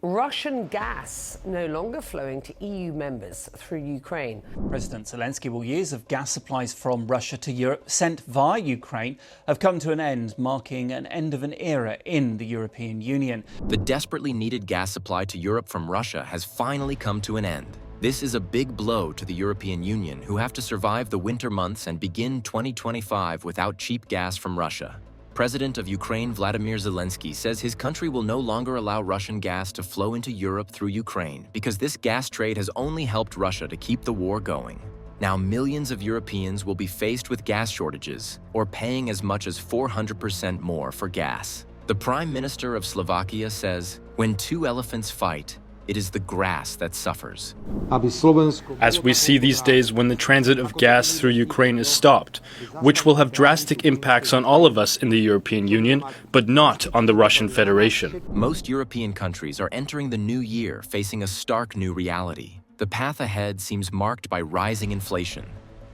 Russian gas no longer flowing to EU members through Ukraine. President Zelensky will years of gas supplies from Russia to Europe sent via Ukraine have come to an end, marking an end of an era in the European Union. The desperately needed gas supply to Europe from Russia has finally come to an end. This is a big blow to the European Union, who have to survive the winter months and begin 2025 without cheap gas from Russia. President of Ukraine Volodymyr Zelensky says his country will no longer allow Russian gas to flow into Europe through Ukraine because this gas trade has only helped Russia to keep the war going. Now millions of Europeans will be faced with gas shortages or paying as much as 400% more for gas. The Prime Minister of Slovakia says, "When two elephants fight, it is the grass that suffers." As we see these days when the transit of gas through Ukraine is stopped, which will have drastic impacts on all of us in the European Union, but not on the Russian Federation. Most European countries are entering the new year facing a stark new reality. The path ahead seems marked by rising inflation,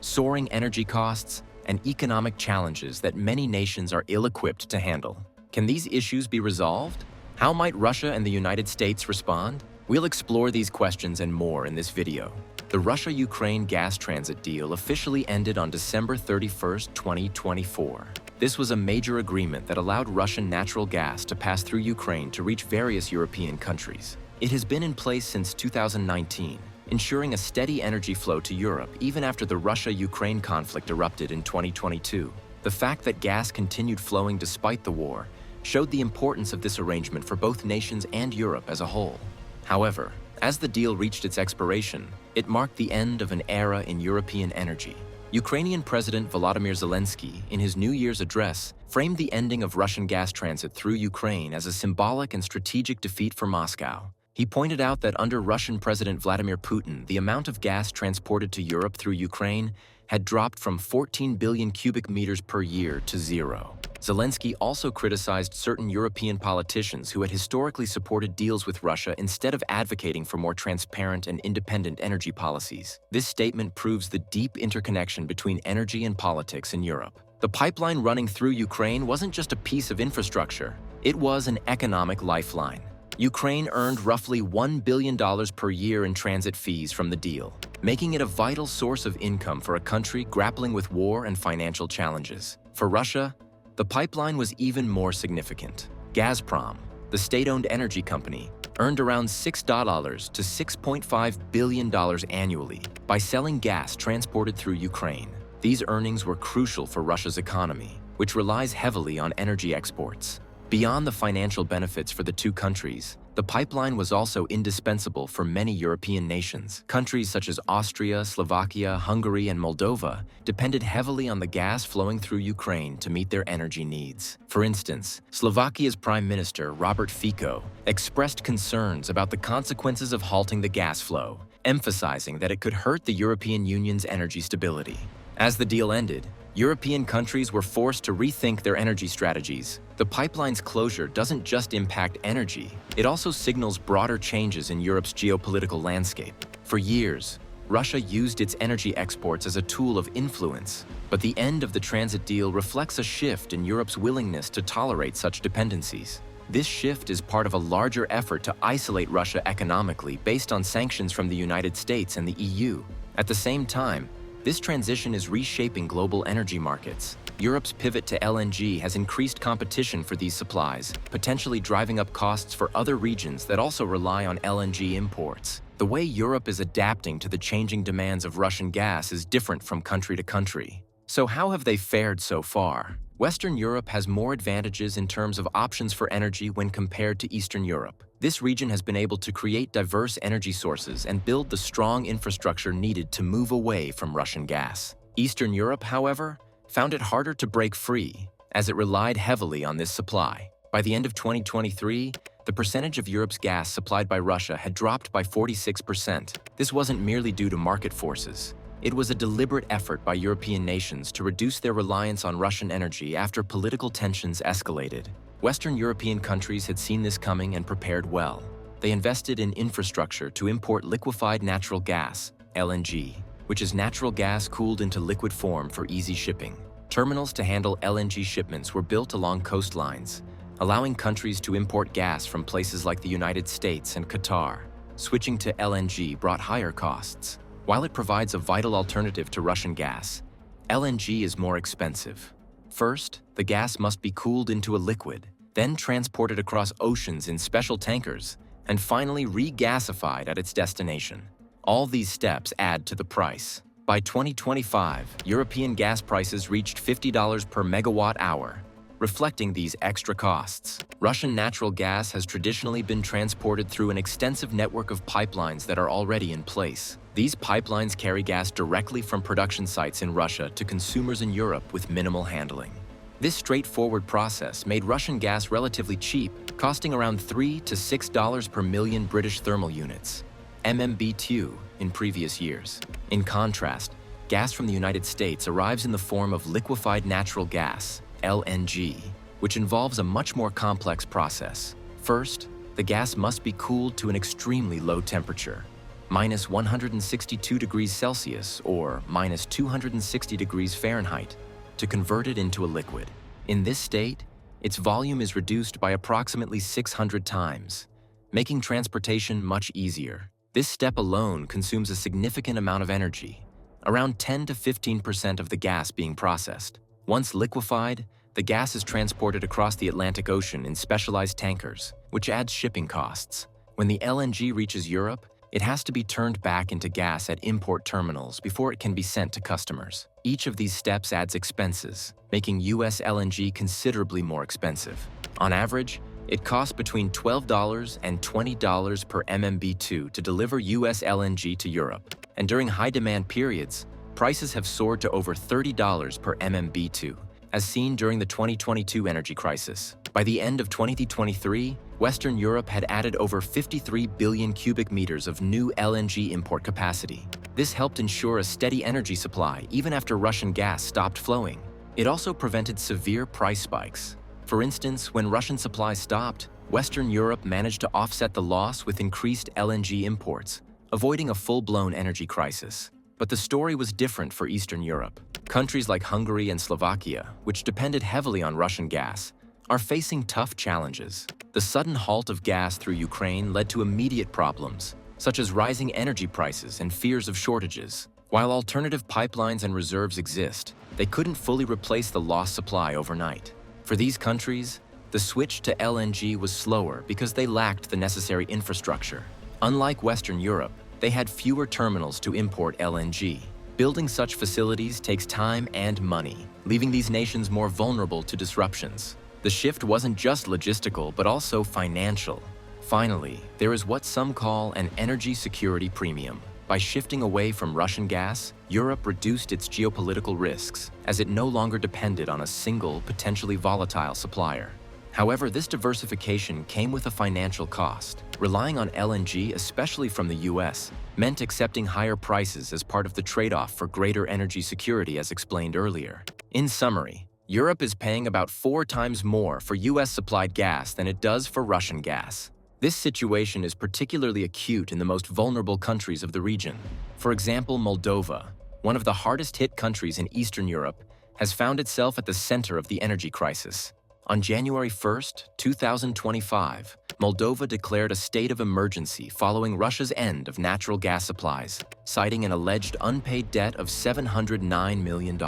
soaring energy costs, and economic challenges that many nations are ill-equipped to handle. Can these issues be resolved? How might Russia and the United States respond? We'll explore these questions and more in this video. The Russia-Ukraine gas transit deal officially ended on December 31st, 2024. This was a major agreement that allowed Russian natural gas to pass through Ukraine to reach various European countries. It has been in place since 2019, ensuring a steady energy flow to Europe even after the Russia-Ukraine conflict erupted in 2022. The fact that gas continued flowing despite the war showed the importance of this arrangement for both nations and Europe as a whole. However, as the deal reached its expiration, it marked the end of an era in European energy. Ukrainian President Volodymyr Zelensky, in his New Year's address, framed the ending of Russian gas transit through Ukraine as a symbolic and strategic defeat for Moscow. He pointed out that under Russian President Vladimir Putin, the amount of gas transported to Europe through Ukraine had dropped from 14 billion cubic meters per year to zero. Zelensky also criticized certain European politicians who had historically supported deals with Russia instead of advocating for more transparent and independent energy policies. This statement proves the deep interconnection between energy and politics in Europe. The pipeline running through Ukraine wasn't just a piece of infrastructure, it was an economic lifeline. Ukraine earned roughly $1 billion per year in transit fees from the deal, making it a vital source of income for a country grappling with war and financial challenges. For Russia, the pipeline was even more significant. Gazprom, the state-owned energy company, earned around $6 to $6.5 billion annually by selling gas transported through Ukraine. These earnings were crucial for Russia's economy, which relies heavily on energy exports. Beyond the financial benefits for the two countries, the pipeline was also indispensable for many European nations. Countries such as Austria, Slovakia, Hungary, and Moldova depended heavily on the gas flowing through Ukraine to meet their energy needs. For instance, Slovakia's Prime Minister, Robert Fico, expressed concerns about the consequences of halting the gas flow, emphasizing that it could hurt the European Union's energy stability. As the deal ended, European countries were forced to rethink their energy strategies. The pipeline's closure doesn't just impact energy, it also signals broader changes in Europe's geopolitical landscape. For years, Russia used its energy exports as a tool of influence, but the end of the transit deal reflects a shift in Europe's willingness to tolerate such dependencies. This shift is part of a larger effort to isolate Russia economically based on sanctions from the United States and the EU. At the same time, this transition is reshaping global energy markets. Europe's pivot to LNG has increased competition for these supplies, potentially driving up costs for other regions that also rely on LNG imports. The way Europe is adapting to the changing demands of Russian gas is different from country to country. So how have they fared so far? Western Europe has more advantages in terms of options for energy when compared to Eastern Europe. This region has been able to create diverse energy sources and build the strong infrastructure needed to move away from Russian gas. Eastern Europe, however, found it harder to break free, as it relied heavily on this supply. By the end of 2023, the percentage of Europe's gas supplied by Russia had dropped by 46%. This wasn't merely due to market forces. It was a deliberate effort by European nations to reduce their reliance on Russian energy after political tensions escalated. Western European countries had seen this coming and prepared well. They invested in infrastructure to import liquefied natural gas, LNG, which is natural gas cooled into liquid form for easy shipping. Terminals to handle LNG shipments were built along coastlines, allowing countries to import gas from places like the United States and Qatar. Switching to LNG brought higher costs. While it provides a vital alternative to Russian gas, LNG is more expensive. First, the gas must be cooled into a liquid, then transported across oceans in special tankers, and finally regasified at its destination. All these steps add to the price. By 2025, European gas prices reached $50 per megawatt-hour, reflecting these extra costs. Russian natural gas has traditionally been transported through an extensive network of pipelines that are already in place. These pipelines carry gas directly from production sites in Russia to consumers in Europe with minimal handling. This straightforward process made Russian gas relatively cheap, costing around $3 to $6 per million British thermal units, MMBtu, in previous years. In contrast, gas from the United States arrives in the form of liquefied natural gas, LNG, which involves a much more complex process. First, the gas must be cooled to an extremely low temperature, minus 162 degrees Celsius or minus 260 degrees Fahrenheit, to convert it into a liquid. In this state, its volume is reduced by approximately 600 times, making transportation much easier. This step alone consumes a significant amount of energy, around 10 to 15% of the gas being processed. Once liquefied, the gas is transported across the Atlantic Ocean in specialized tankers, which adds shipping costs. When the LNG reaches Europe, it has to be turned back into gas at import terminals before it can be sent to customers. Each of these steps adds expenses, making US LNG considerably more expensive. On average, it costs between $12 and $20 per MMBtu to deliver US LNG to Europe. And during high-demand periods, prices have soared to over $30 per MMBtu, as seen during the 2022 energy crisis. By the end of 2023, Western Europe had added over 53 billion cubic meters of new LNG import capacity. This helped ensure a steady energy supply even after Russian gas stopped flowing. It also prevented severe price spikes. For instance, when Russian supply stopped, Western Europe managed to offset the loss with increased LNG imports, avoiding a full-blown energy crisis. But the story was different for Eastern Europe. Countries like Hungary and Slovakia, which depended heavily on Russian gas, are facing tough challenges. The sudden halt of gas through Ukraine led to immediate problems, such as rising energy prices and fears of shortages. While alternative pipelines and reserves exist, they couldn't fully replace the lost supply overnight. For these countries, the switch to LNG was slower because they lacked the necessary infrastructure. Unlike Western Europe, they had fewer terminals to import LNG. Building such facilities takes time and money, leaving these nations more vulnerable to disruptions. The shift wasn't just logistical, but also financial. Finally, there is what some call an energy security premium. By shifting away from Russian gas, Europe reduced its geopolitical risks, as it no longer depended on a single, potentially volatile supplier. However, this diversification came with a financial cost. Relying on LNG, especially from the US, meant accepting higher prices as part of the trade-off for greater energy security, as explained earlier. In summary, Europe is paying about 4 times more for US-supplied gas than it does for Russian gas. This situation is particularly acute in the most vulnerable countries of the region. For example, Moldova, one of the hardest-hit countries in Eastern Europe, has found itself at the center of the energy crisis. On January 1, 2025, Moldova declared a state of emergency following Russia's end of natural gas supplies, citing an alleged unpaid debt of $709 million.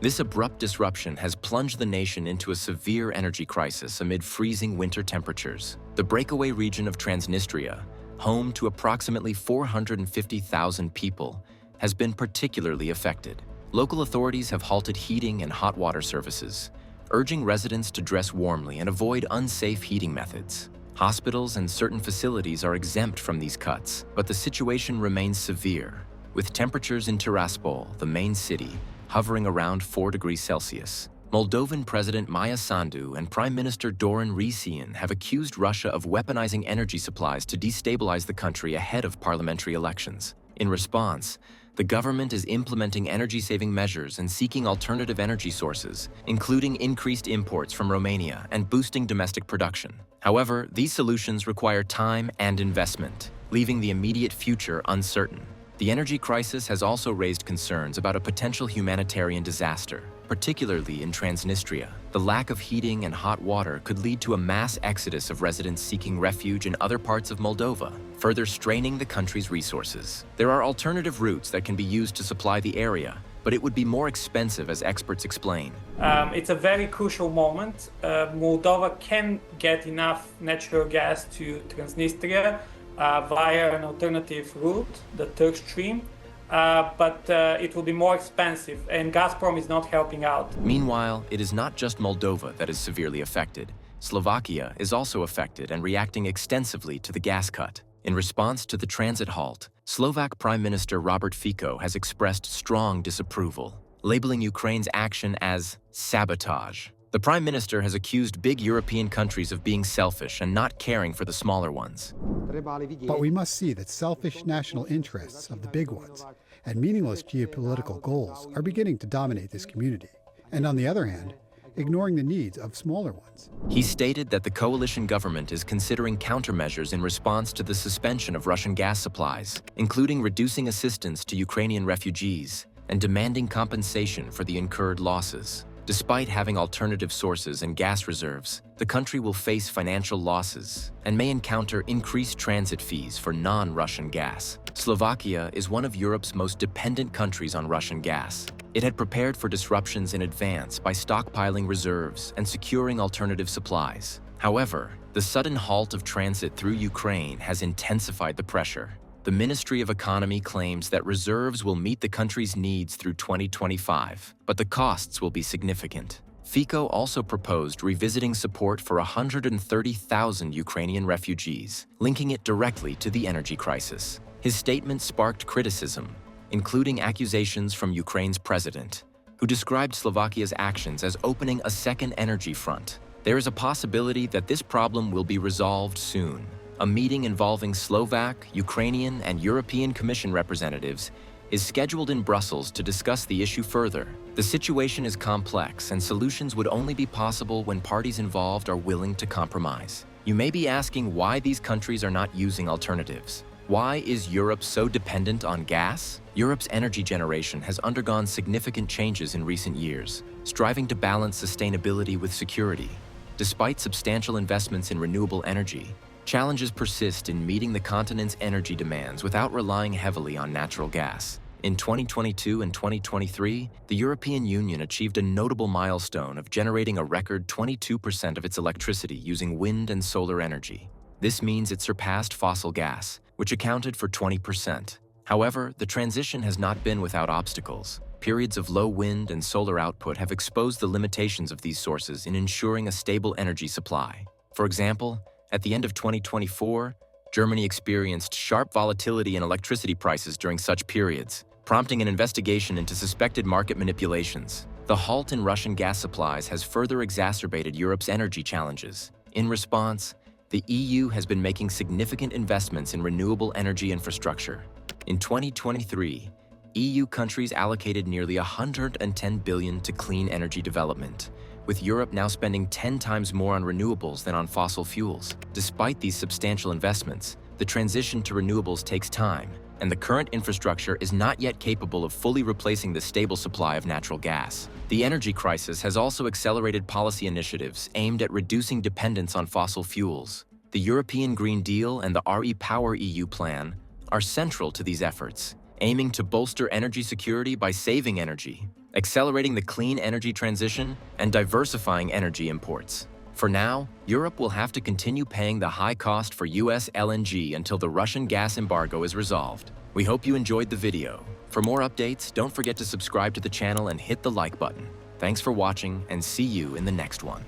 This abrupt disruption has plunged the nation into a severe energy crisis amid freezing winter temperatures. The breakaway region of Transnistria, home to approximately 450,000 people, has been particularly affected. Local authorities have halted heating and hot water services, urging residents to dress warmly and avoid unsafe heating methods. Hospitals and certain facilities are exempt from these cuts, but the situation remains severe, with temperatures in Tiraspol, the main city, hovering around 4 degrees Celsius. Moldovan President Maia Sandu and Prime Minister Doran Risian have accused Russia of weaponizing energy supplies to destabilize the country ahead of parliamentary elections. In response, the government is implementing energy-saving measures and seeking alternative energy sources, including increased imports from Romania and boosting domestic production. However, these solutions require time and investment, leaving the immediate future uncertain. The energy crisis has also raised concerns about a potential humanitarian disaster. particularly in Transnistria. The lack of heating and hot water could lead to a mass exodus of residents seeking refuge in other parts of Moldova, further straining the country's resources. There are alternative routes that can be used to supply the area, but it would be more expensive, as experts explain. It's a very crucial moment. Moldova can get enough natural gas to Transnistria via an alternative route, the Turk Stream, but it will be more expensive, and Gazprom is not helping out. Meanwhile, it is not just Moldova that is severely affected. Slovakia is also affected and reacting extensively to the gas cut. In response to the transit halt, Slovak Prime Minister Robert Fico has expressed strong disapproval, labeling Ukraine's action as sabotage. The Prime Minister has accused big European countries of being selfish and not caring for the smaller ones. But we must see that selfish national interests of the big ones and meaningless geopolitical goals are beginning to dominate this community. And on the other hand, ignoring the needs of smaller ones. He stated that the coalition government is considering countermeasures in response to the suspension of Russian gas supplies, including reducing assistance to Ukrainian refugees and demanding compensation for the incurred losses. Despite having alternative sources and gas reserves, the country will face financial losses and may encounter increased transit fees for non-Russian gas. Slovakia is one of Europe's most dependent countries on Russian gas. It had prepared for disruptions in advance by stockpiling reserves and securing alternative supplies. However, the sudden halt of transit through Ukraine has intensified the pressure. The Ministry of Economy claims that reserves will meet the country's needs through 2025, but the costs will be significant. Fico also proposed revisiting support for 130,000 Ukrainian refugees, linking it directly to the energy crisis. His statement sparked criticism, including accusations from Ukraine's president, who described Slovakia's actions as opening a second energy front. There is a possibility that this problem will be resolved soon. A meeting involving Slovak, Ukrainian, and European Commission representatives is scheduled in Brussels to discuss the issue further. The situation is complex, and solutions would only be possible when parties involved are willing to compromise. You may be asking why these countries are not using alternatives. Why is Europe so dependent on gas? Europe's energy generation has undergone significant changes in recent years, striving to balance sustainability with security. Despite substantial investments in renewable energy, challenges persist in meeting the continent's energy demands without relying heavily on natural gas. In 2022 and 2023, the European Union achieved a notable milestone of generating a record 22% of its electricity using wind and solar energy. This means it surpassed fossil gas, which accounted for 20%. However, the transition has not been without obstacles. Periods of low wind and solar output have exposed the limitations of these sources in ensuring a stable energy supply. For example, at the end of 2024, Germany experienced sharp volatility in electricity prices during such periods, prompting an investigation into suspected market manipulations. The halt in Russian gas supplies has further exacerbated Europe's energy challenges. In response, the EU has been making significant investments in renewable energy infrastructure. In 2023, EU countries allocated nearly $110 billion to clean energy development, with Europe now spending 10 times more on renewables than on fossil fuels. Despite these substantial investments, the transition to renewables takes time, and the current infrastructure is not yet capable of fully replacing the stable supply of natural gas. The energy crisis has also accelerated policy initiatives aimed at reducing dependence on fossil fuels. The European Green Deal and the REPower EU plan are central to these efforts, aiming to bolster energy security by saving energy, accelerating the clean energy transition, and diversifying energy imports. For now, Europe will have to continue paying the high cost for US LNG until the Russian gas embargo is resolved. We hope you enjoyed the video. For more updates, don't forget to subscribe to the channel and hit the like button. Thanks for watching, and see you in the next one.